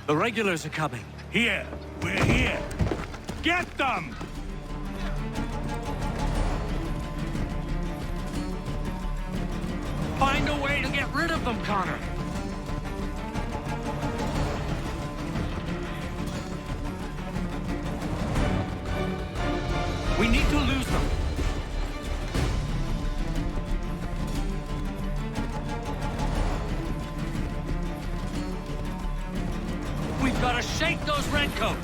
The regulars are coming. Here. We're here. Get them! Find a way to get rid of them, Connor. We need to lose them. We've got to shake those redcoats.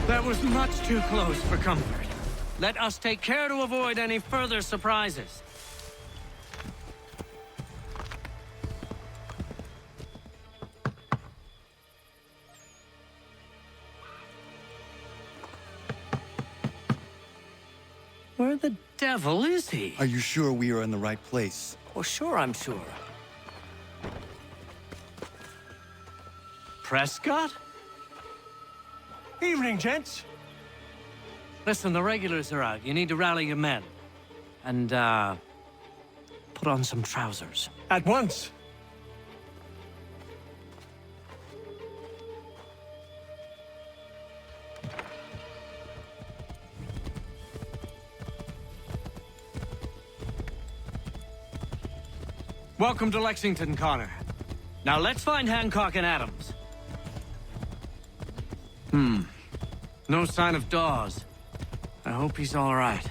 That was much too close for comfort. Let us take care to avoid any further surprises. Where the devil is he? Are you sure we are in the right place? Oh, sure, I'm sure. Prescott? Evening, gents. Listen, the regulars are out. You need to rally your men. And, put on some trousers. At once. Welcome to Lexington, Connor. Now let's find Hancock and Adams. No sign of Dawes. I hope he's all right.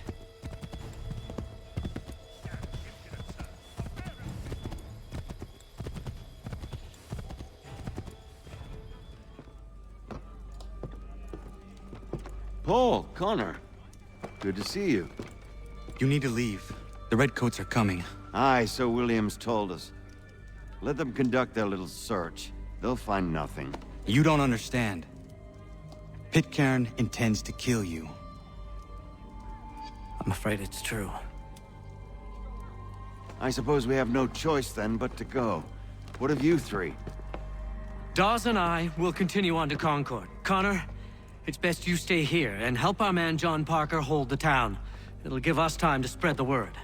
Paul, Connor. Good to see you. You need to leave. The Redcoats are coming. Aye, so Williams told us. Let them conduct their little search. They'll find nothing. You don't understand. Pitcairn intends to kill you. I'm afraid it's true. I suppose we have no choice then but to go. What of you three? Dawes and I will continue on to Concord. Connor, it's best you stay here and help our man John Parker hold the town. It'll give us time to spread the word.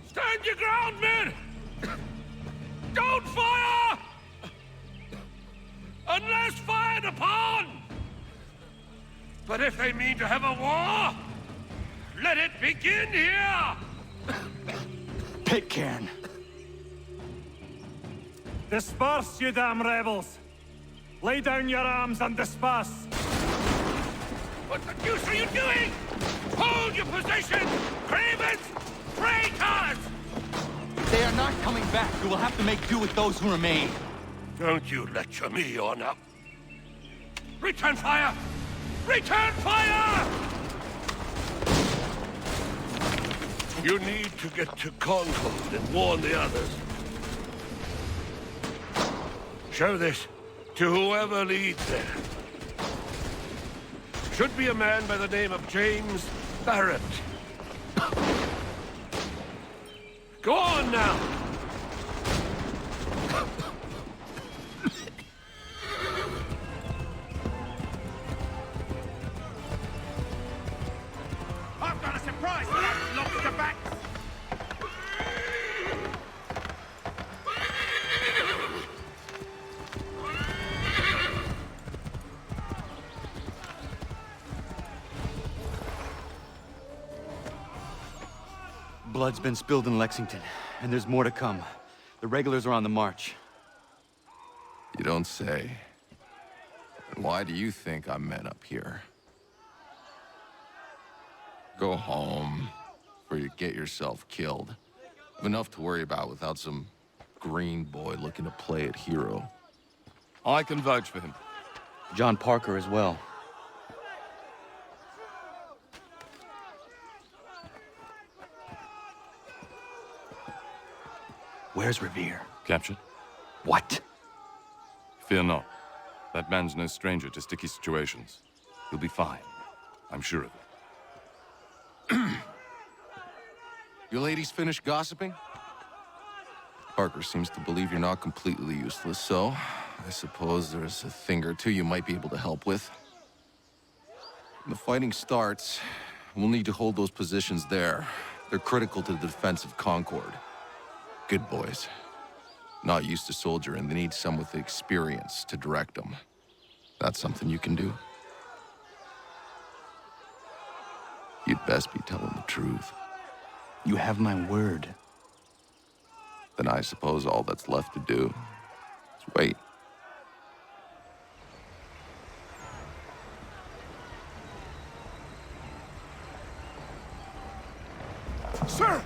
Stand your ground, men! Don't fire! Unless fired upon! But if they mean to have a war, let it begin here! Pitcairn! Disperse, you damn rebels! Lay down your arms and disperse! What the deuce are you doing? Hold your position! Cravens! Traitors! They are not coming back. You will have to make do with those who remain. Don't you lecture me on up. Return fire! Return fire! You need to get to Concord and warn the others. Show this to whoever leads there. Should be a man by the name of James Barrett. Go on now! I've got a surprise for that lobster back! Blood's been spilled in Lexington, and there's more to come. The regulars are on the march. You don't say. And why do you think I'm men up here? Go home, or you get yourself killed. Enough to worry about without some green boy looking to play at hero. I can vouch for him. John Parker as well. Where's Revere? Captured? What? Fear not. That man's no stranger to sticky situations. He'll be fine. I'm sure of it. You ladies finished gossiping? Parker seems to believe you're not completely useless, so I suppose there's a thing or two you might be able to help with. When the fighting starts, we'll need to hold those positions there. They're critical to the defense of Concord. Good boys. Not used to soldiering, they need some with experience to direct them. That's something you can do? You'd best be telling the truth. You have my word. Then I suppose all that's left to do is wait. Sir!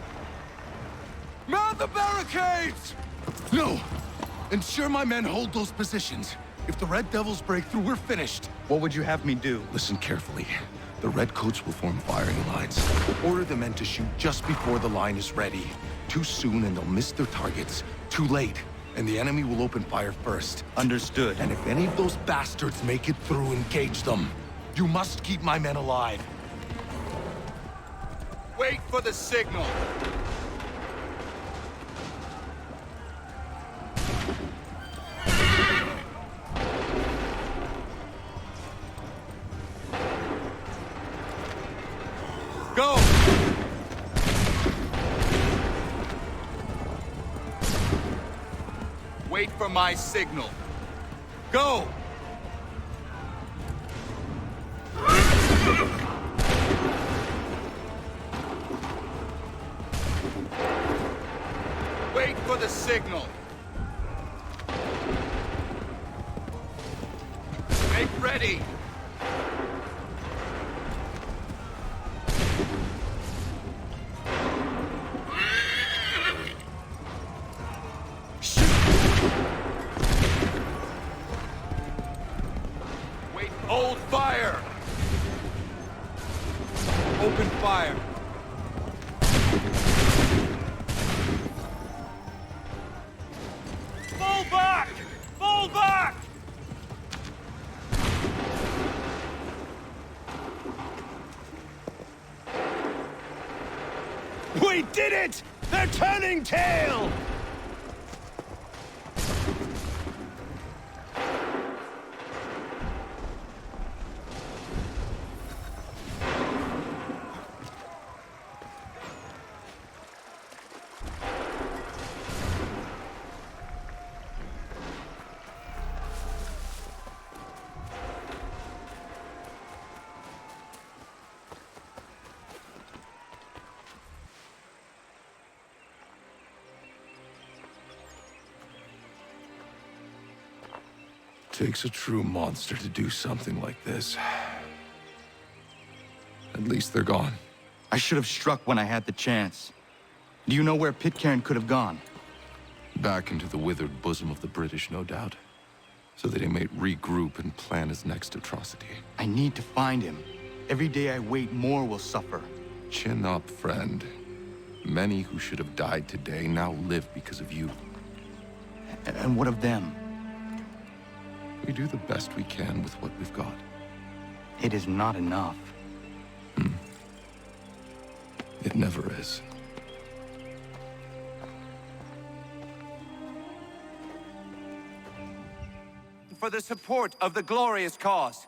Man the barricades! No! Ensure my men hold those positions. If the Red Devils break through, we're finished. What would you have me do? Listen carefully. The Redcoats will form firing lines. Order the men to shoot just before the line is ready. Too soon and they'll miss their targets. Too late, and the enemy will open fire first. Understood. And if any of those bastards make it through, engage them. You must keep my men alive. Wait for the signal! Go! Wait for my signal. Go! Wait for the signal. Make ready. Hold fire! Open fire! Fall back! Fall back! We did it! They're turning tail! Takes a true monster to do something like this. At least they're gone. I should have struck when I had the chance. Do you know where Pitcairn could have gone? Back into the withered bosom of the British, no doubt. So that he may regroup and plan his next atrocity. I need to find him. Every day I wait, more will suffer. Chin up, friend. Many who should have died today now live because of you. And what of them? We do the best we can with what we've got. It is not enough. It never is. For the support of the glorious cause.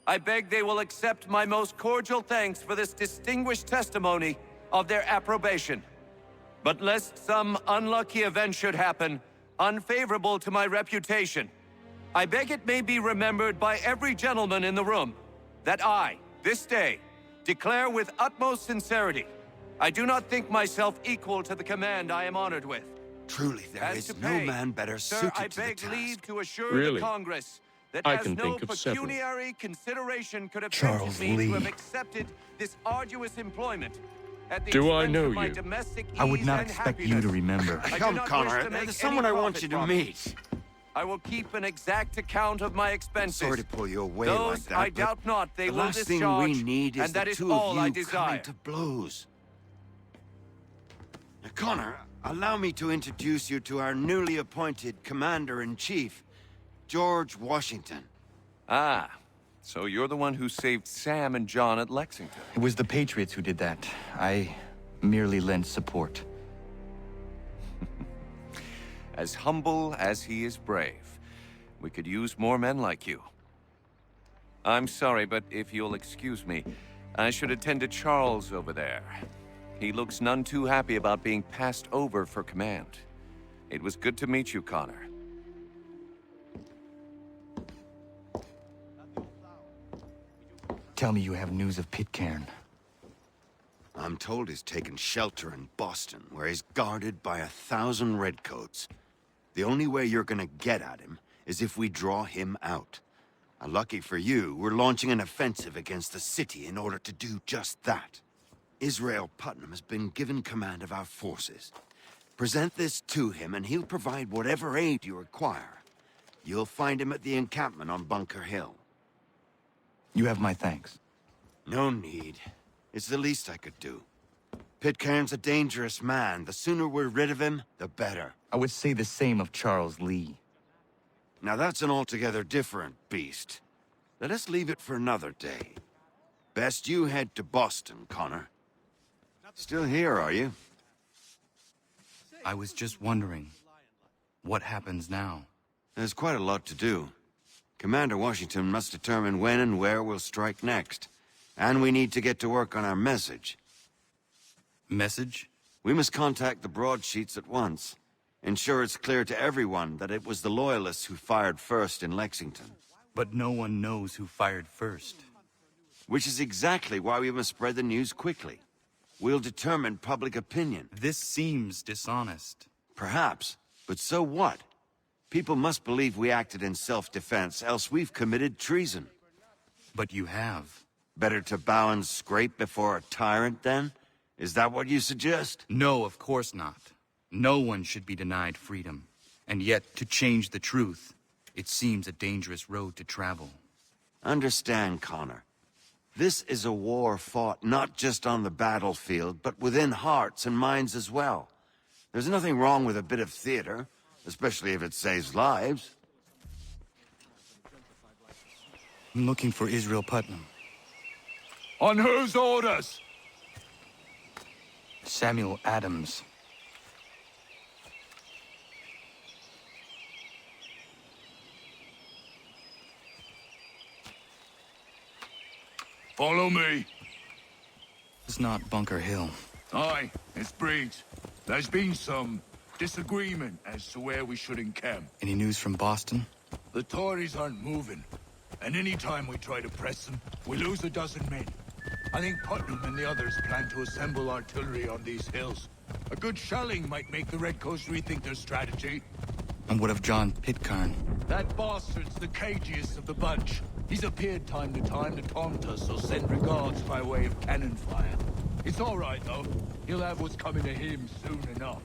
I beg they will accept my most cordial thanks for this distinguished testimony of their approbation. But lest some unlucky event should happen, unfavorable to my reputation, I beg it may be remembered by every gentleman in the room that I, this day, declare with utmost sincerity, I do not think myself equal to the command I am honored with. Truly, there As is to no pay, man better sir, suited I to the beg task. leave to assure Really? the Congress that I as can no think of several. pecuniary consideration could have Charles tempted me Lee. to have accepted this arduous employment at the Do I expense know of my you? domestic I would ease not and expect you to happiness. remember. I do Come, not wish Connor. to make There's someone any I want profit you to from it. meet. I will keep an exact account of my expenses. Sorry to pull you away Those like that, I but doubt not they the will last thing discharge, we need is and that the is two all of I you desire. coming to blows. Now, Connor, allow me to introduce you to our newly appointed Commander-in-Chief, George Washington. Ah, so you're the one who saved Sam and John at Lexington. It was the Patriots who did that. I merely lent support. As humble as he is brave. We could use more men like you. I'm sorry, but if you'll excuse me, I should attend to Charles over there. He looks none too happy about being passed over for command. It was good to meet you, Connor. Tell me you have news of Pitcairn. I'm told he's taken shelter in Boston, where he's guarded by 1,000 redcoats. The only way you're gonna get at him is if we draw him out. Lucky for you, we're launching an offensive against the city in order to do just that. Israel Putnam has been given command of our forces. Present this to him and he'll provide whatever aid you require. You'll find him at the encampment on Bunker Hill. You have my thanks. No need. It's the least I could do. Pitcairn's a dangerous man. The sooner we're rid of him, the better. I would say the same of Charles Lee. Now that's an altogether different beast. Let us leave it for another day. Best you head to Boston, Connor. Still here, are you? I was just wondering, what happens now? There's quite a lot to do. Commander Washington must determine when and where we'll strike next. And we need to get to work on our message. Message? We must contact the broadsheets at once. Ensure it's clear to everyone that it was the Loyalists who fired first in Lexington. But no one knows who fired first. Which is exactly why we must spread the news quickly. We'll determine public opinion. This seems dishonest. Perhaps, but so what? People must believe we acted in self-defense, else we've committed treason. But you have. Better to bow and scrape before a tyrant, then? Is that what you suggest? No, of course not. No one should be denied freedom. And yet, to change the truth, it seems a dangerous road to travel. Understand, Connor. This is a war fought not just on the battlefield, but within hearts and minds as well. There's nothing wrong with a bit of theater, especially if it saves lives. I'm looking for Israel Putnam. On whose orders? Samuel Adams. Follow me. It's not Bunker Hill. Aye, it's Breeds. There's been some disagreement as to where we should encamp. Any news from Boston? The Tories aren't moving, and any time we try to press them, we lose a dozen men. I think Putnam and the others plan to assemble artillery on these hills. A good shelling might make the Redcoats rethink their strategy. And what of John Pitcairn? That bastard's the cagiest of the bunch. He's appeared time to time to taunt us or send regards by way of cannon fire. It's all right, though. He'll have what's coming to him soon enough.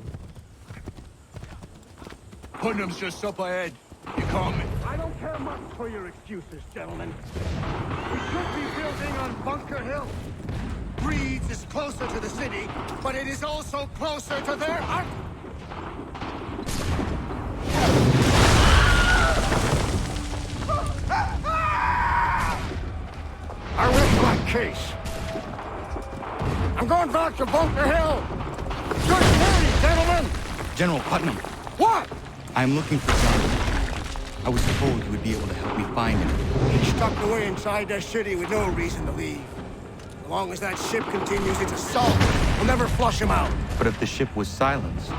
Putnam's just up ahead. You call me. I don't care much for your excuses, gentlemen. We should be building on Bunker Hill. Breeds is closer to the city, but it is also closer to their heart. I rest my case. I'm going back to Bunker Hill. Good morning, gentlemen. General Putnam. What? I'm looking for John Pitcairn. I was told you would be able to help me find him. He's stuck away inside the city with no reason to leave. As long as that ship continues its assault, we'll never flush him out. But if the ship was silenced...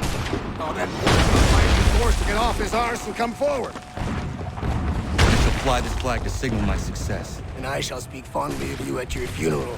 Oh, then might be forced to get off his arse and come forward. I shall fly this flag to signal my success. And I shall speak fondly of you at your funeral.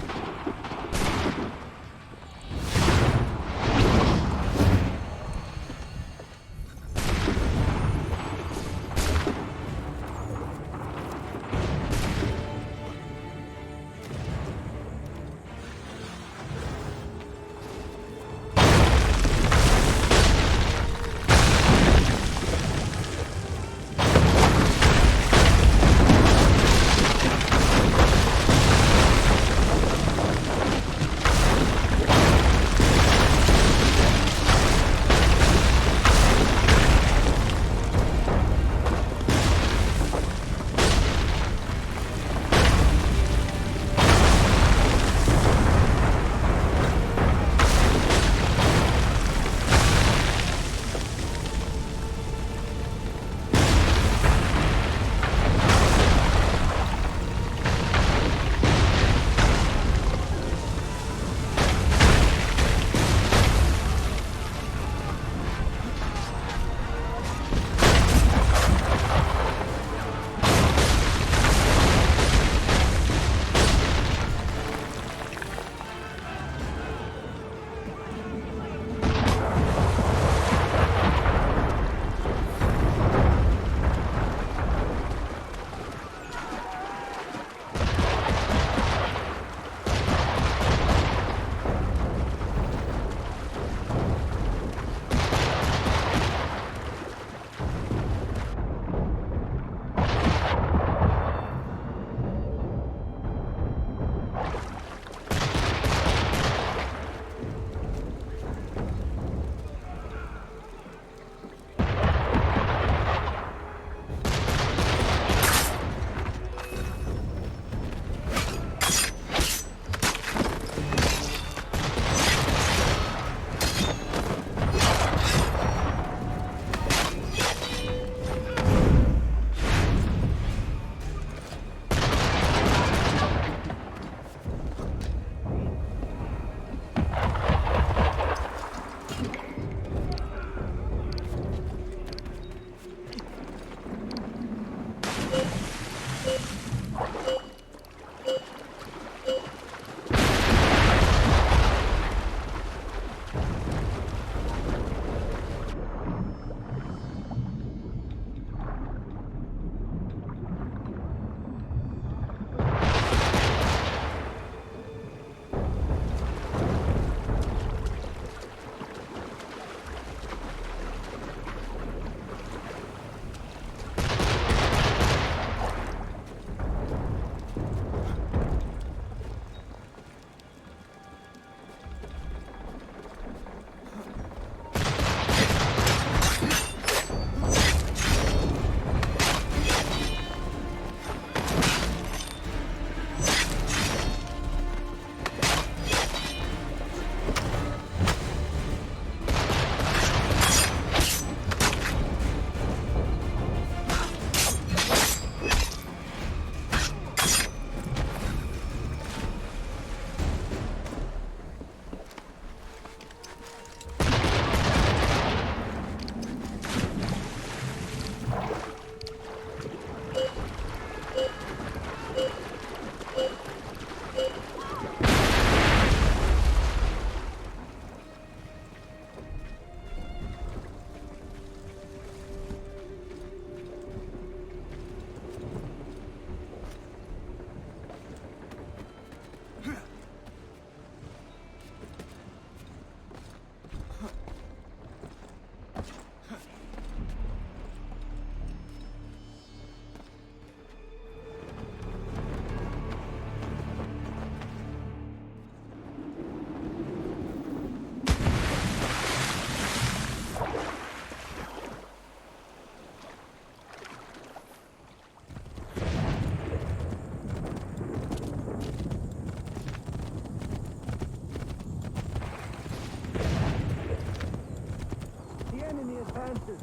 advances,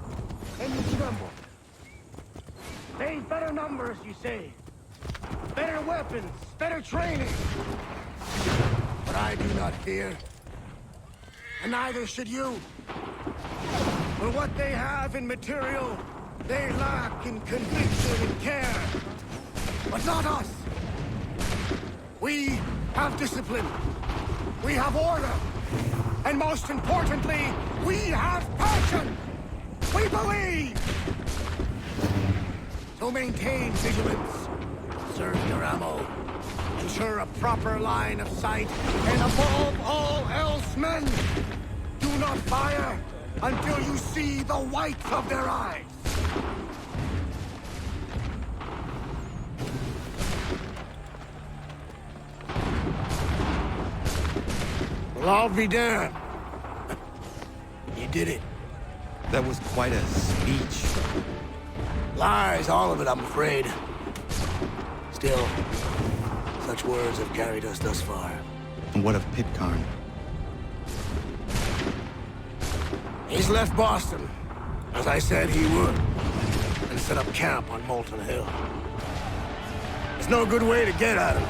and you tremble. They've better numbers, you say. Better weapons, better training. But I do not fear. And neither should you. For what they have in material, they lack in conviction and care. But not us. We have discipline. We have order. And most importantly, we have passion. We believe. So maintain vigilance. Conserve your ammo. Ensure a proper line of sight. And above all else, men, do not fire until you see the whites of their eyes. Well, I'll be damned. You did it. That was quite a speech. Lies, all of it, I'm afraid. Still, such words have carried us thus far. And what of Pitcairn? He's left Boston, as I said he would, and set up camp on Molten Hill. There's no good way to get at him.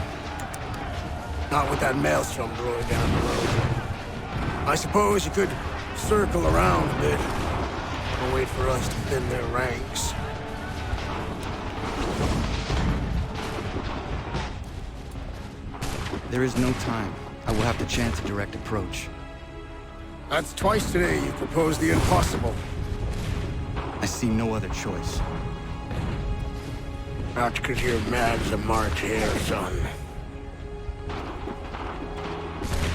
Not with that maelstrom brewing down the road. I suppose you could circle around a bit, and wait for us to thin their ranks. There is no time. I will have to chance a direct approach. That's twice today you proposed the impossible. I see no other choice. Not because you're mad as a March hare, son.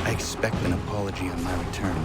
I expect an apology on my return.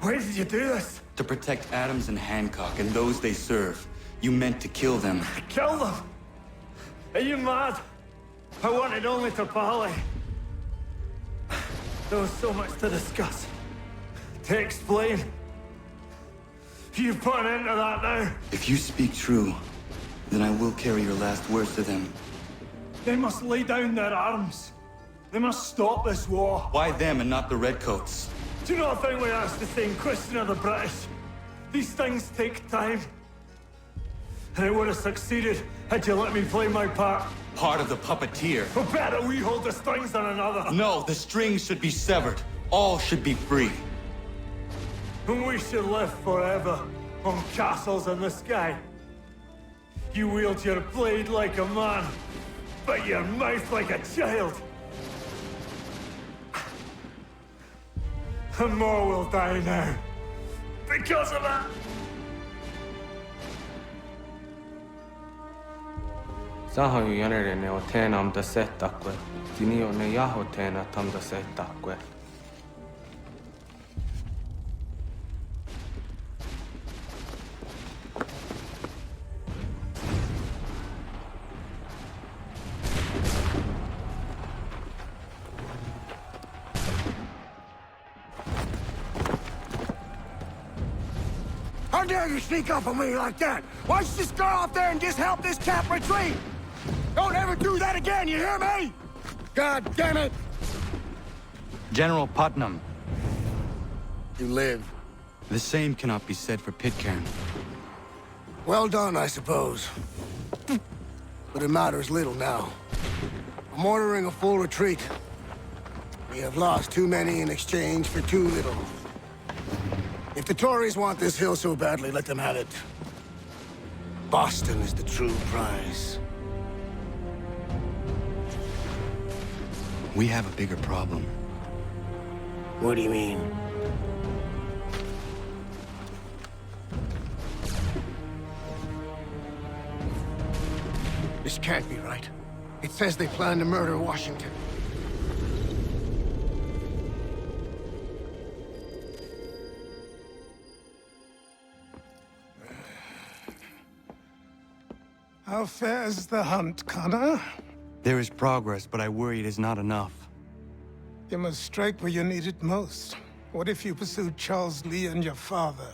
Why did you do this? To protect Adams and Hancock and those they serve. You meant to kill them. Kill them? Are you mad? I wanted only to parley. There was so much to discuss, to explain. You put an end to that now. If you speak true, then I will carry your last words to them. They must lay down their arms. They must stop this war. Why them and not the Redcoats? Do you not think we asked the same question of the British? These things take time. And it would have succeeded had you let me play my part. Part of the puppeteer. Well, better we hold the strings than another. No, the strings should be severed. All should be free. And we should live forever on castles in the sky. You wield your blade like a man, but your mouth like a child. And more will die now. Because of that. Sahoju jänerene o teenam da settakwe. Tinio ne jaho teena tam da settakwe. How dare you sneak up on me like that? Why don't you just go out there and just help this cap retreat? Don't ever do that again, you hear me? God damn it! General Putnam. You live. The same cannot be said for Pitcairn. Well done, I suppose. But it matters little now. I'm ordering a full retreat. We have lost too many in exchange for too little. If the Tories want this hill so badly, let them have it. Boston is the true prize. We have a bigger problem. What do you mean? This can't be right. It says they plan to murder Washington. How fares the hunt, Connor? There is progress, but I worry it is not enough. You must strike where you need it most. What if you pursued Charles Lee and your father?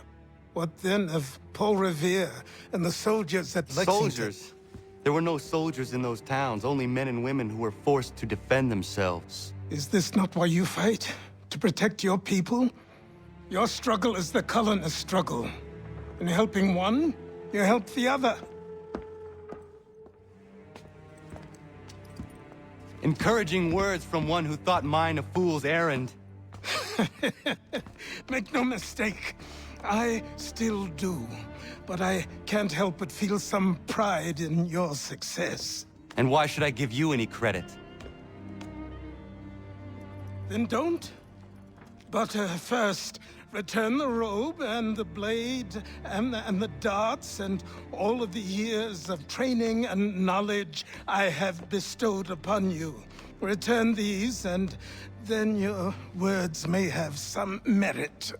What then of Paul Revere and the soldiers at Lexington? Soldiers? There were no soldiers in those towns, only men and women who were forced to defend themselves. Is this not why you fight? To protect your people? Your struggle is the colonist struggle. In helping one, you help the other. Encouraging words from one who thought mine a fool's errand. Make no mistake, I still do. But I can't help but feel some pride in your success. And why should I give you any credit? Then don't. But first, return the robe and the blade and the darts and all of the years of training and knowledge I have bestowed upon you. Return these, and then your words may have some merit.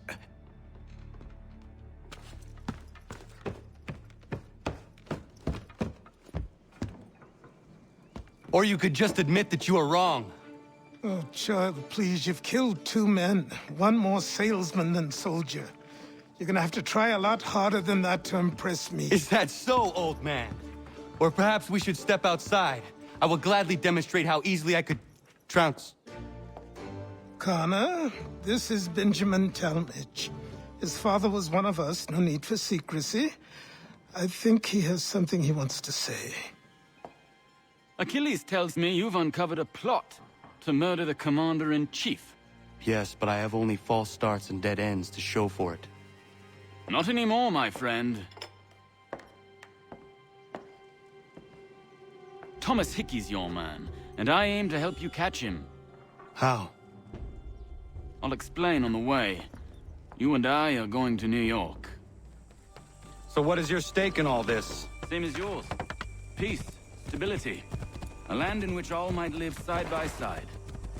Or you could just admit that you are wrong. Oh, child, please, you've killed 2 men. One more salesman than soldier. You're gonna have to try a lot harder than that to impress me. Is that so, old man? Or perhaps we should step outside. I will gladly demonstrate how easily I could trounce. Connor, this is Benjamin Talmadge. His father was one of us, no need for secrecy. I think he has something he wants to say. Achilles tells me you've uncovered a plot to murder the commander-in-chief. Yes, but I have only false starts and dead ends to show for it. Not anymore, my friend. Thomas Hickey's your man, and I aim to help you catch him. How? I'll explain on the way. You and I are going to New York. So what is your stake in all this? Same as yours. Peace, stability. A land in which all might live side by side,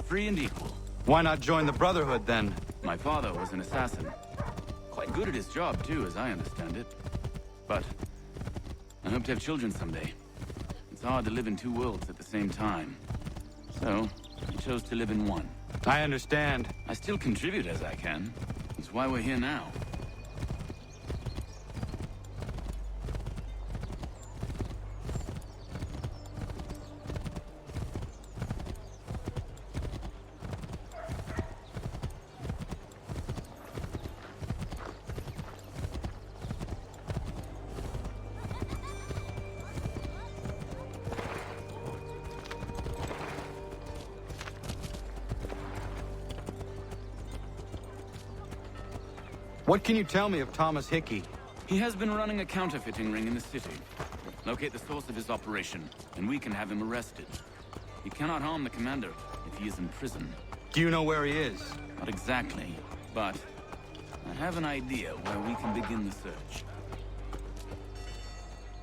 free and equal. Why not join the Brotherhood, then? My father was an assassin. Good at his job, too, as I understand it. But I hope to have children someday. It's hard to live in two worlds at the same time. So, I chose to live in one. I understand. I still contribute as I can. That's why we're here now. What can you tell me of Thomas Hickey? He has been running a counterfeiting ring in the city. Locate the source of his operation, and we can have him arrested. He cannot harm the commander if he is in prison. Do you know where he is? Not exactly, but I have an idea where we can begin the search.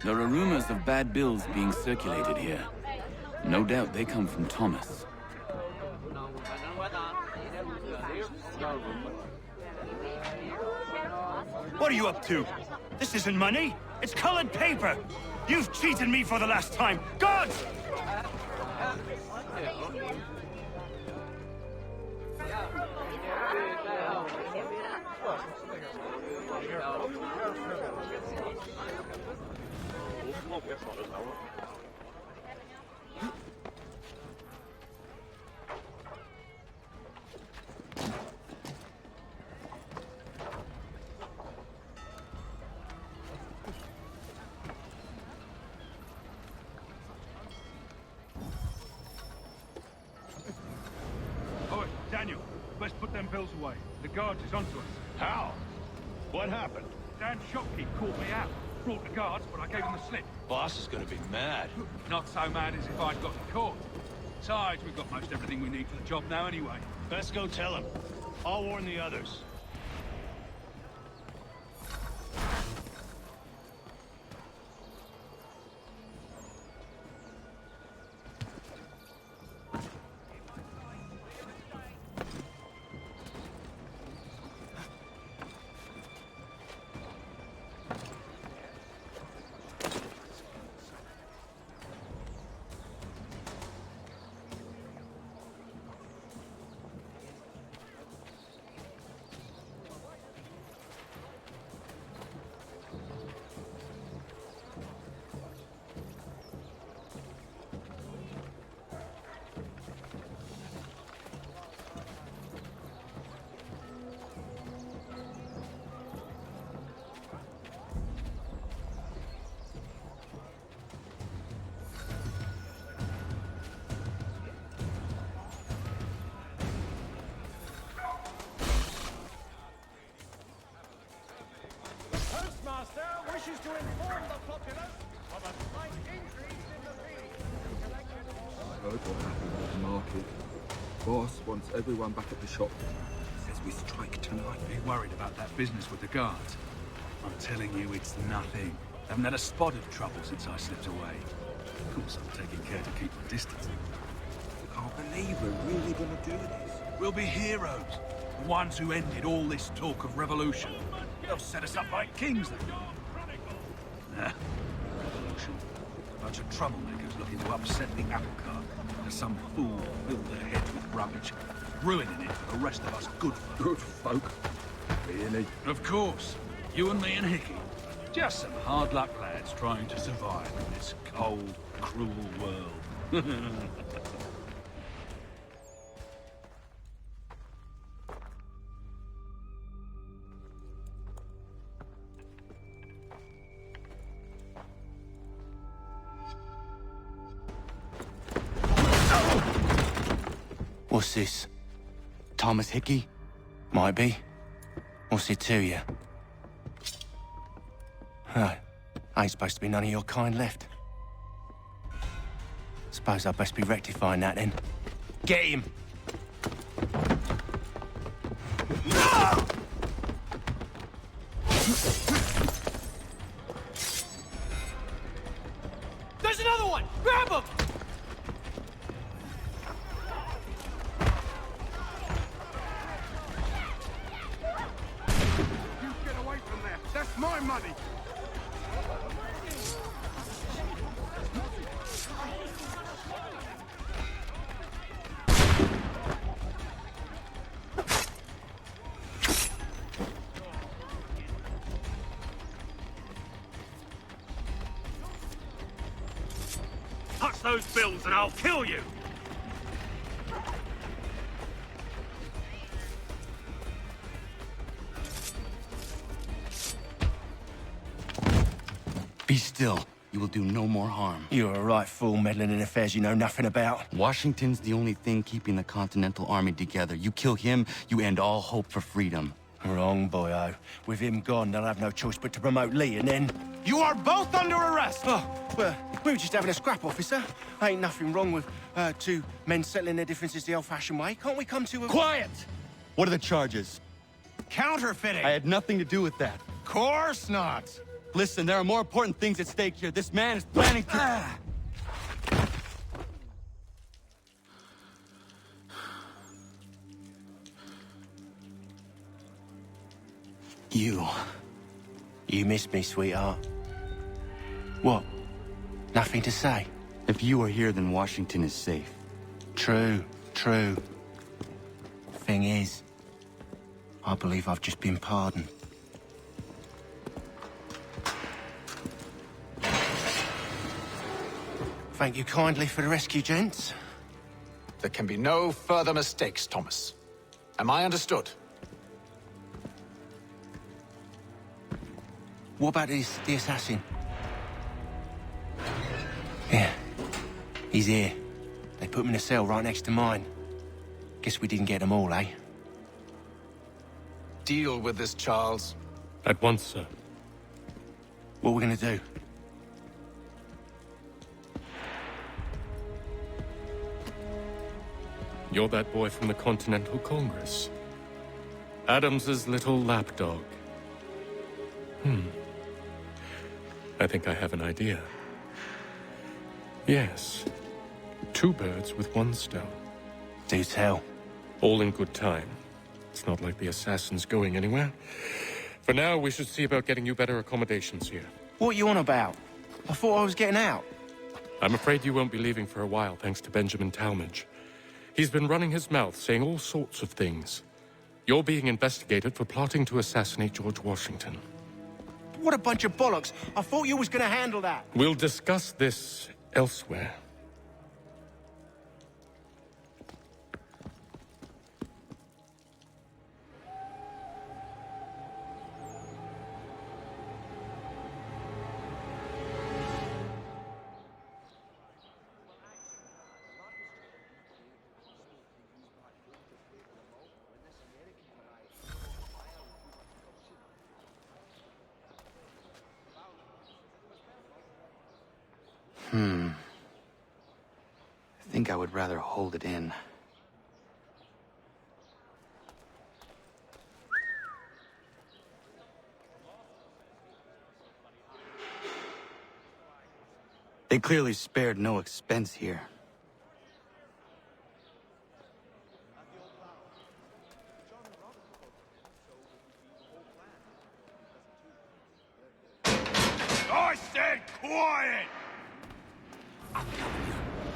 There are rumors of bad bills being circulated here. No doubt they come from Thomas. What are you up to? This isn't money. It's colored paper. You've cheated me for the last time. Gods! Daniel, let's put them bills away. The guards is onto us. How? What happened? Dan's shopkeep caught me out. Brought the guards, but I gave him the slip. Boss is gonna be mad. Not so mad as if I'd gotten caught. Besides, we've got most everything we need for the job now anyway. Let's go tell him. I'll warn the others. Wishes to inform the populace of a slight increase in the fee. I heard what happened at the market. Boss wants everyone back at the shop. Says we strike tonight. Are you worried about that business with the guards? I'm telling you, it's nothing. Haven't had a spot of trouble since I slipped away. Of course, I'm taking care to keep my distance. I can't believe we're really gonna do this. We'll be heroes. The ones who ended all this talk of revolution. They'll set us up like kings, then. Nah, revolution. A bunch of troublemakers looking to upset the apple cart. And some fool filled their heads with rubbish, ruining it for the rest of us good folk. Good folk? Really? Of course. You and me and Hickey. Just some hard luck lads trying to survive in this cold, cruel world. What's this? Thomas Hickey? Might be. What's it to you? Ain't supposed to be none of your kind left. Suppose I best be rectifying that then. Get him! There's another one! Grab him! You get My money! Touch those bills and I'll kill you! Be still. You will do no more harm. You're a right fool meddling in affairs you know nothing about. Washington's the only thing keeping the Continental Army together. You kill him, you end all hope for freedom. Wrong, boyo. With him gone, they'll have no choice but to promote Lee, and then... You are both under arrest! Oh, well, we were just having a scrap, officer. Ain't nothing wrong with two men settling their differences the old-fashioned way. Can't we come to a... Quiet! What are the charges? Counterfeiting! I had nothing to do with that. Course not! Listen, there are more important things at stake here. This man is planning to... You missed me, sweetheart. What? Nothing to say? If you are here, then Washington is safe. True. Thing is, I believe I've just been pardoned. Thank you kindly for the rescue, gents. There can be no further mistakes, Thomas. Am I understood? What about the assassin? Yeah, he's here. They put him in a cell right next to mine. Guess we didn't get them all, eh? Deal with this, Charles. At once, sir. What are we gonna do? You're that boy from the Continental Congress. Adams's little lapdog. I think I have an idea. Yes. 2 birds with 1 stone. Do tell. All in good time. It's not like the assassin's going anywhere. For now, we should see about getting you better accommodations here. What are you on about? I thought I was getting out. I'm afraid you won't be leaving for a while, thanks to Benjamin Talmadge. He's been running his mouth, saying all sorts of things. You're being investigated for plotting to assassinate George Washington. What a bunch of bollocks. I thought you was gonna handle that. We'll discuss this elsewhere. I think I would rather hold it in. They clearly spared no expense here. I said quiet!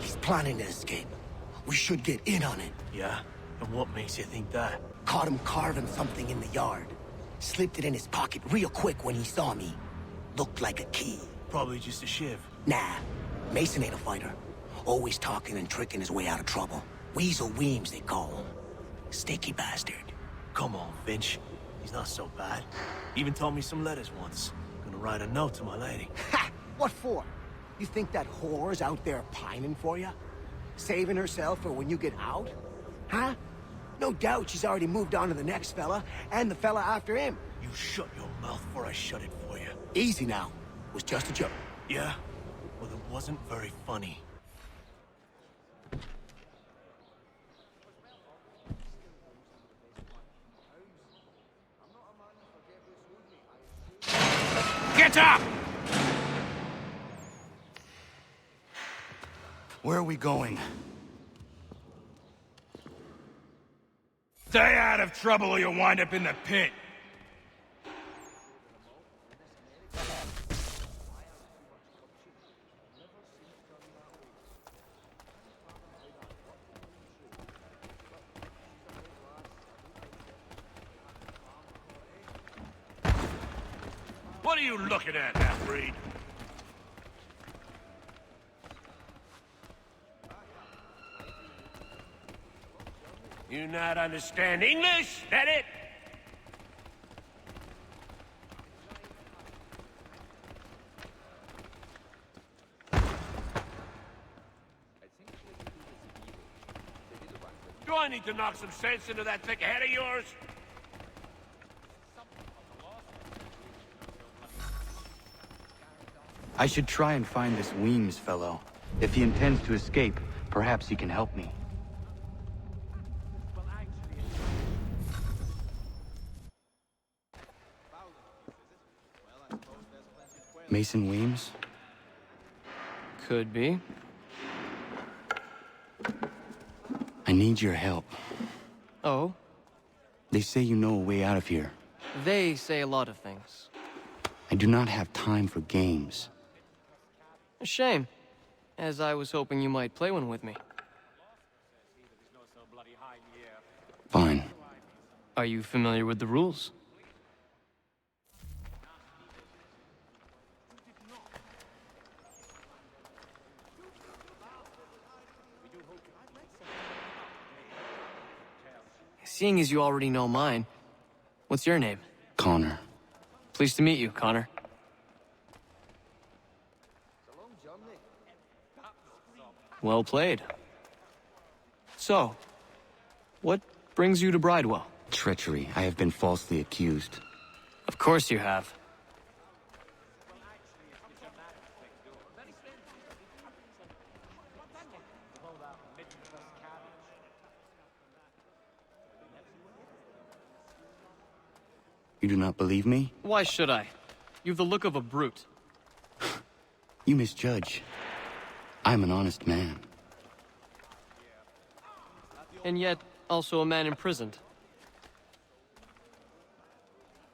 He's planning to escape. We should get in on it. Yeah? And what makes you think that? Caught him carving something in the yard. Slipped it in his pocket real quick when he saw me. Looked like a key. Probably just a shiv. Nah, Mason ain't a fighter. Always talking and tricking his way out of trouble. Weasel Weems, they call him. Sneaky bastard. Come on, Finch. He's not so bad. Even taught me some letters once. Gonna write a note to my lady. Ha! What for? You think that whore's out there pining for you? Saving herself for when you get out? Huh? No doubt she's already moved on to the next fella, and the fella after him. You shut your mouth before I shut it for you. Easy now. It was just a joke. Yeah? Well, it wasn't very funny. Get up! Where are we going? Stay out of trouble or you'll wind up in the pit. What are you looking at, half-breed? You not understand English? That it? Do I need to knock some sense into that thick head of yours? I should try and find this Weems fellow. If he intends to escape, perhaps he can help me. Mason Weems? Could be. I need your help. Oh? They say you know a way out of here. They say a lot of things. I do not have time for games. A shame, as I was hoping you might play one with me. Fine. Are you familiar with the rules? Seeing as you already know mine, what's your name? Connor. Pleased to meet you, Connor. Well played. So, what brings you to Bridewell? Treachery. I have been falsely accused. Of course you have. You do not believe me? Why should I? You've the look of a brute. You misjudge. I'm an honest man. And yet, also a man imprisoned.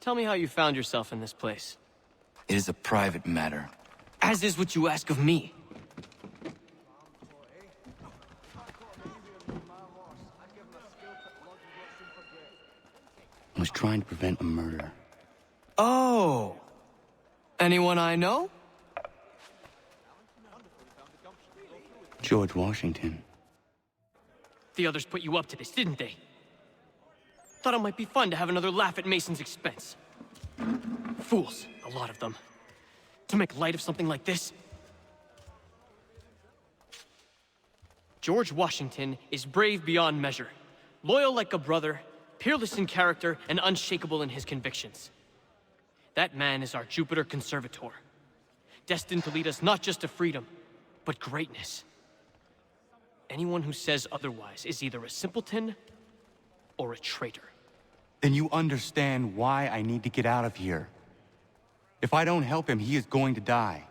Tell me how you found yourself in this place. It is a private matter. As is what you ask of me. I was trying to prevent a murder. Oh! Anyone I know? George Washington. The others put you up to this, didn't they? Thought it might be fun to have another laugh at Mason's expense. Fools, a lot of them. To make light of something like this? George Washington is brave beyond measure, loyal like a brother, peerless in character, and unshakable in his convictions. That man is our Jupiter Conservator, destined to lead us not just to freedom, but greatness. Anyone who says otherwise is either a simpleton or a traitor. Then you understand why I need to get out of here. If I don't help him, he is going to die.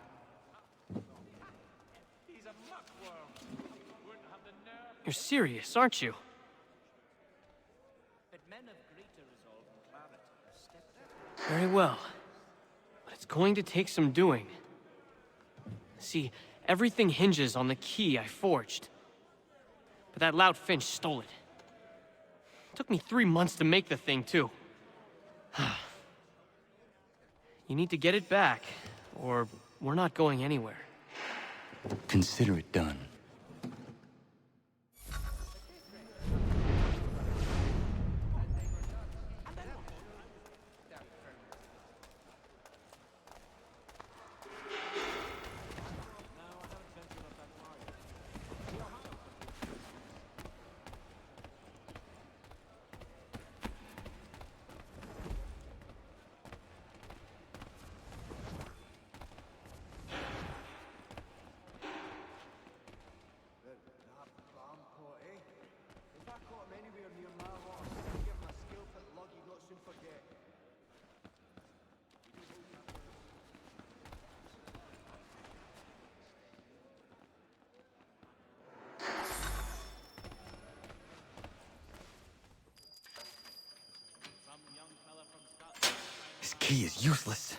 You're serious, aren't you? Very well. But it's going to take some doing. See, everything hinges on the key I forged. But that loud Finch stole it. Took me 3 months to make the thing, too. You need to get it back, or we're not going anywhere. Consider it done. This key is useless.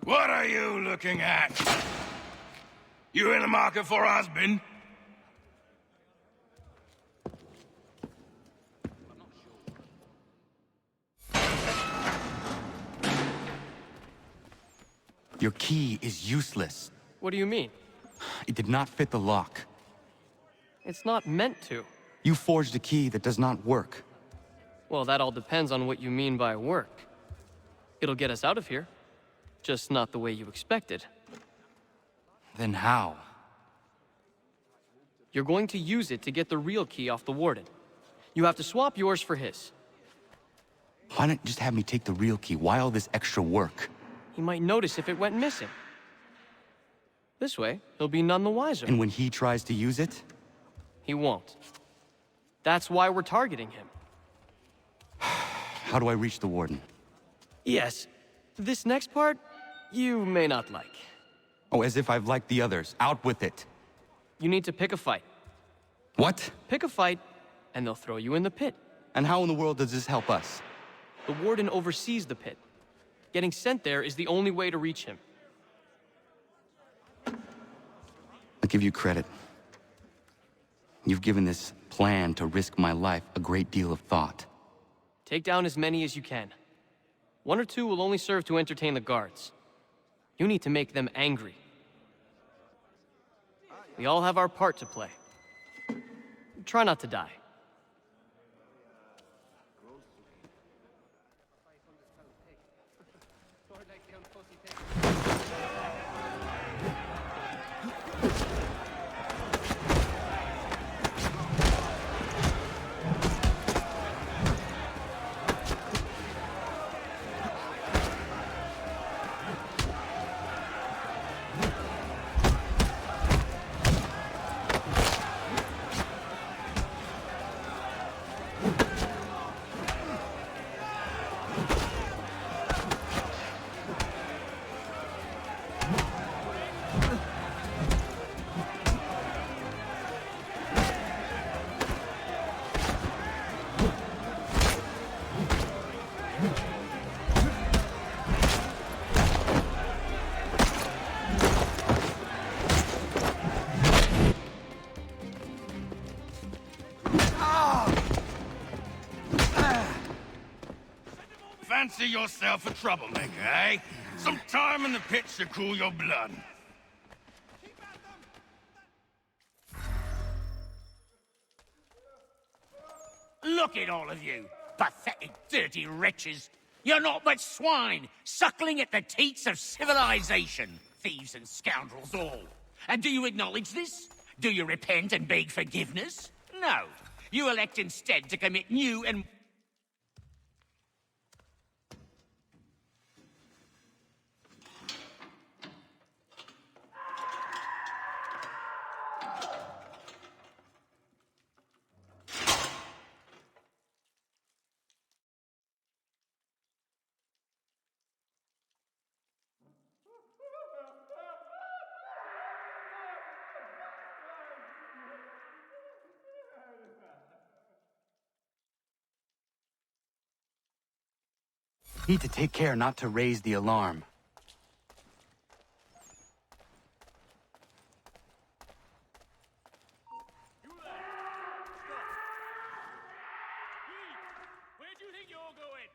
What are you looking at? You in the market for a husband? Your key is useless. What do you mean? It did not fit the lock. It's not meant to. You forged a key that does not work. Well, that all depends on what you mean by work. It'll get us out of here. Just not the way you expected. Then how? You're going to use it to get the real key off the warden. You have to swap yours for his. Why not just have me take the real key? Why all this extra work? He might notice if it went missing. This way, he'll be none the wiser. And when he tries to use it? He won't. That's why we're targeting him. How do I reach the warden? Yes. This next part, you may not like. Oh, as if I've liked the others. Out with it. You need to pick a fight. What? Pick a fight, and they'll throw you in the pit. And how in the world does this help us? The warden oversees the pit. Getting sent there is the only way to reach him. I'll give you credit. You've given this plan to risk my life a great deal of thought. Take down as many as you can. 1 or 2 will only serve to entertain the guards. You need to make them angry. We all have our part to play. Try not to die. Fancy yourself a troublemaker, eh? Some time in the pits to cool your blood. Look at all of you, pathetic, dirty wretches. You're not but swine, suckling at the teats of civilization. Thieves and scoundrels all. And do you acknowledge this? Do you repent and beg forgiveness? No. You elect instead to commit new and... Need to take care not to raise the alarm. Where do you think you're going?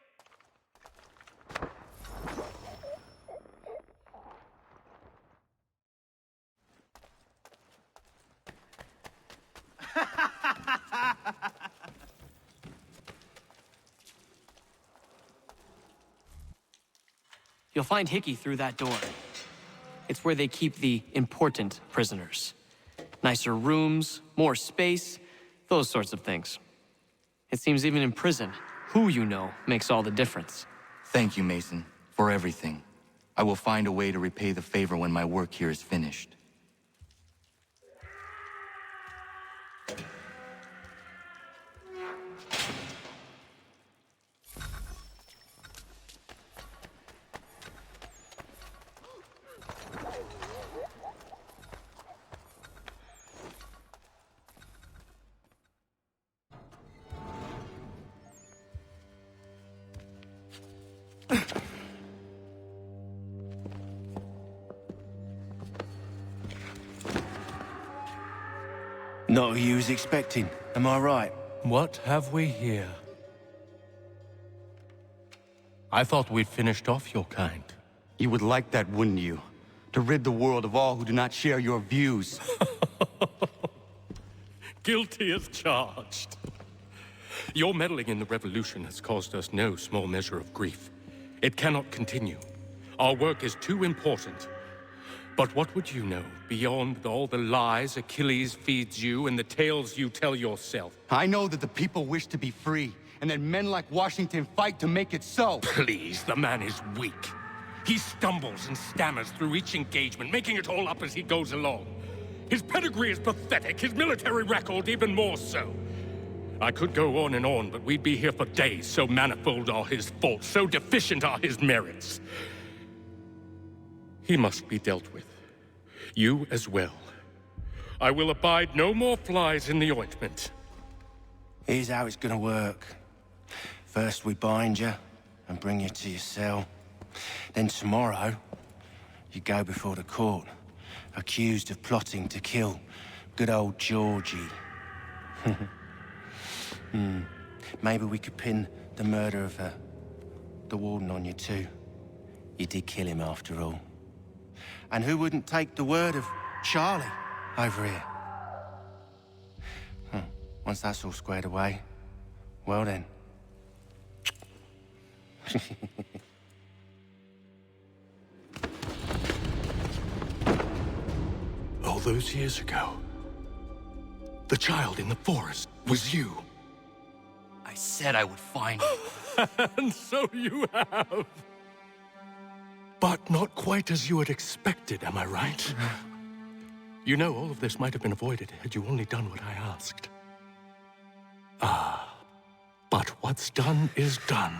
You'll find Hickey through that door. It's where they keep the important prisoners. Nicer rooms, more space, those sorts of things. It seems even in prison, who you know makes all the difference. Thank you, Mason, for everything. I will find a way to repay the favor when my work here is finished. Not who you was expecting, am I right? What have we here? I thought we'd finished off your kind. You would like that, wouldn't you? To rid the world of all who do not share your views. Guilty as charged. Your meddling in the revolution has caused us no small measure of grief. It cannot continue. Our work is too important. But what would you know beyond all the lies Achilles feeds you and the tales you tell yourself? I know that the people wish to be free, and that men like Washington fight to make it so. Please, the man is weak. He stumbles and stammers through each engagement, making it all up as he goes along. His pedigree is pathetic, his military record even more so. I could go on and on, but we'd be here for days, so manifold are his faults, so deficient are his merits. He must be dealt with. You as well. I will abide no more flies in the ointment. Here's how it's gonna work. First we bind you and bring you to your cell. Then tomorrow, you go before the court, accused of plotting to kill good old Georgie. Maybe we could pin the murder of the warden on you too. You did kill him after all. And who wouldn't take the word of Charlie over here? Once that's all squared away, well then. All those years ago, the child in the forest was you. I said I would find you. And so you have. But not quite as you had expected, am I right? You know, all of this might have been avoided had you only done what I asked. But what's done is done.